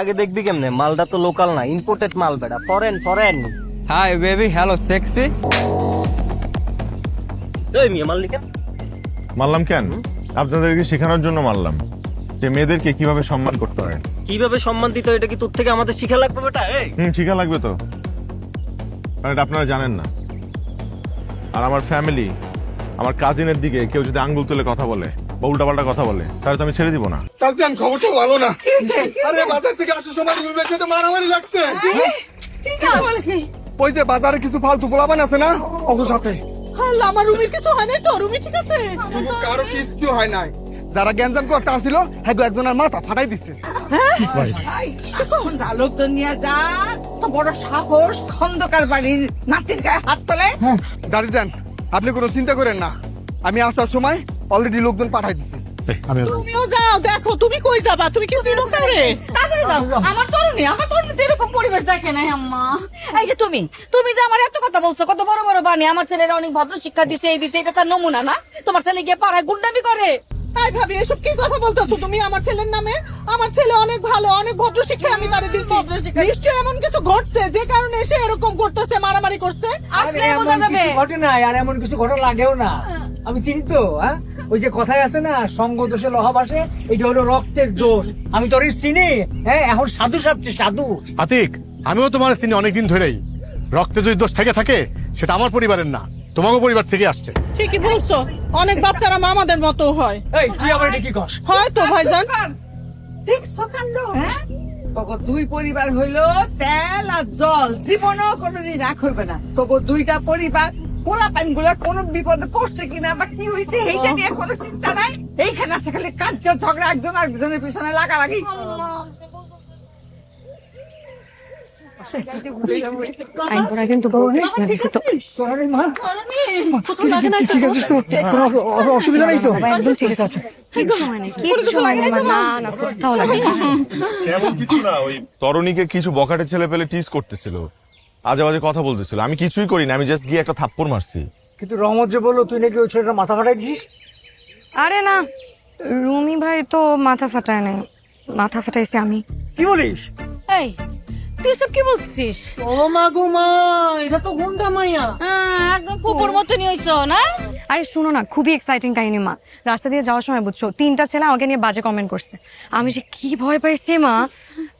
আগে দেখবি কেমনে মালটা তো লোকাল না, ইম্পোর্টেড মাল বেটা, foreign foreign. Hi baby, hello sexy. এই মিয়া মাল লিখেন। মারলাম কেন? আপনাদেরকে শেখানোর জন্য মারলাম যে মেয়েদেরকে কিভাবে সম্মান করতে হয়। কিভাবে সম্মান দিতে হয় এটা কি তোর থেকে আমাদের শিখা লাগবে বেটা? এই শিখা লাগবে তো, কারণ এটা আপনারা জানেন না। আর আমার ফ্যামিলি, আমার কাজিনের দিকে কেউ যদি আঙ্গুল তুলে কথা বলে বা উল্টাপাল্টা কথা বলে তাহলে তো আমি ছেড়ে দিব না। কালচান খবরটা ভালো না। আরে বাজার থেকে আসার সময় রুমের সাথে মারামারি লাগছে। ওই যে বাজারে কিছু ফালতু পোলাপান আছে না, ওর সাথে। আল্লাহ, আমার রুমির কিছু হয় নাই তো? রুমি ঠিক আছে? কারো কিচ্ছু হয় নাই। যারা গ্যাঞ্জাম করতে আসছিল হ্যাঁ একজনের মাথা ফাটাই দিচ্ছে। আলোক তো নিয়ে যা, তো বড় সাহস খন্দকার বাড়ির নাতির গায়ে হাত তোলে। গাড়ি দেন, আপনি কোনো চিন্তা করেন না। আমি আসার সময় অলরেডি লোকজন পাঠাই দিছি। তুমিও যাও, দেখো তুমি কই যাবা? তুমি কি চিনো কারে? তাড়াতাড়ি যাও। আমার তরুণী তো এরকম পরিবেশ দেখে নাই আম্মা। এই যে তুমি যে আমার এত কথা বলছো, কত বড় বড় বাণী, আমার ছেলেরা অনেক ভদ্র শিক্ষা দিছে, এই দিছে, এটা তার নমুনা না? তোমার ছেলে গিয়ে পাড়ায় গুন্ডামি করে। এই ভাবি, এসব কি কথা বলতেছো তুমি আমার ছেলের নামে? আমার ছেলে অনেক ভালো, অনেক ভদ্র শিক্ষা আমি তারে দিছি। নিশ্চয়ই এমন কিছু ঘটছে যে কারণে সে এরকম করতেছে, মারামারি করছে। আসলে বোঝা যাবে। ঘটে না, আর এমন কিছু ঘটনা লাগেও না। আমি চিনি তো, হ্যাঁ, ওই যে কথায় আছে না, সঙ্গ দোষে লোহা ভাসে, এটা হলো রক্তের দোষ। আমি তোর চিনি, হ্যাঁ, এখন সাধু সাজছে সাধু। আতিক, আমিও তোমার চিনি অনেকদিন ধরেই। রক্তে যদি দোষ থেকে থাকে সেটা আমার পরিবারের না, তোমাকে পরিবার থেকে আসছে। ঠিকই বলছো, অনেক বাচ্চারা মামাদের মতো হয়। এই তুই আমার এটা কি কস? হয়তো ভাইজান। দেখছো কাণ্ড, হ্যাঁ? তোকে দুই পরিবার হইলো তেল আর জল, জীবনও কোনোদিন রাখ হইবে না। তোকে দুইটা পরিবার পোলাপান গুলা কোন বিপদে পড়ছে কিনা বা কি হয়েছে এইটা নিয়ে কোনো চিন্তা নাই। এইখানে আছে খালি কাজ ঝগড়া, একজন আরেকজনের পিছনে লাগালাগি। কিন্তু ঠিক আছে তো, কোনো অসুবিধা নেই তো? একদম ঠিক আছে। কেমন কিছু না, ওই তরুণীকে কিছু বখাটে ছেলে পেলে টিজ করতেছিল, আজে বাজে কথা বলতেছিল। আমি কিছুই করিনি, আমি জাস্ট গিয়ে একটা থাপ্পড় মারছি। কিন্তু রহমত যে বললো তুই নাকি ওই ছেলেটা মাথা ফাটাই দিছিস। আরে না, রুমি ভাই তো মাথা ফাটায় নাই, মাথা ফাটাইছি আমি। কি বলিস? এই তুই সব কি বলছিস? ও মা গো মা, এটা তো গুন্ডা মাইয়া। একদম ফুপুর মতনই হইছো না? আরে শুনো না, খুবই এক্সাইটিং কাহিনী মা। রাস্তা দিয়ে যাওয়ার সময় বুঝছো, 3টা ছেলে আমাকে নিয়ে বাজে কমেন্ট করছে। আমি যে কি ভয় পাইছি মা।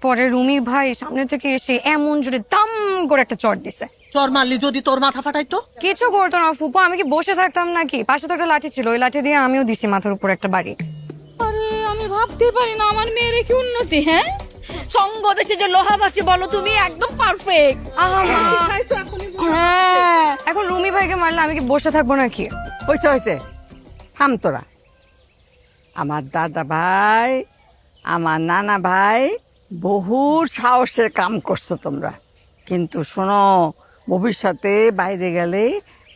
পরে রুমি ভাই সামনে থেকে এসে এমন জোরে দাম করে একটা চড় দিছে। চর মারলি যদি তোর মাথা ফাটাইতো? কিছু করতো না ফুপু, আমি কি বসে থাকতাম নাকি? পাশে তো একটা লাঠি ছিল, ওই লাঠি দিয়ে আমিও দিছি মাথার উপর একটা বাড়ি। আরে আমি ভাবতে পারি না আমার মেয়ের কি উন্নতি, হ্যাঁ? সঙ্গ দেশে যে লোহাবাসী বলো তুমি, একদম পারফেক্ট। হ্যাঁ, এখন রুমি ভাইকে মারলে আমি কি বসে থাকবো নাকি? হয়েছে হয়েছে, থাম তোরা। আমার দাদা ভাই, আমার নানা ভাই বহু সাহসের কাম করছো তোমরা, কিন্তু শোনো, ভবিষ্যতে বাইরে গেলে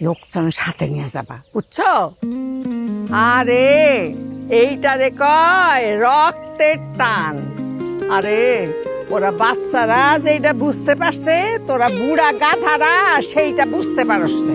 লোকজন সাথে নিয়ে যাবা, বুঝছো? আরে এইটারে কয় রক্তের টান। আরে ওরা বাচ্চারা যেটা বুঝতে পারছে, তোরা বুড়া গাধারা সেইটা বুঝতে পারস না।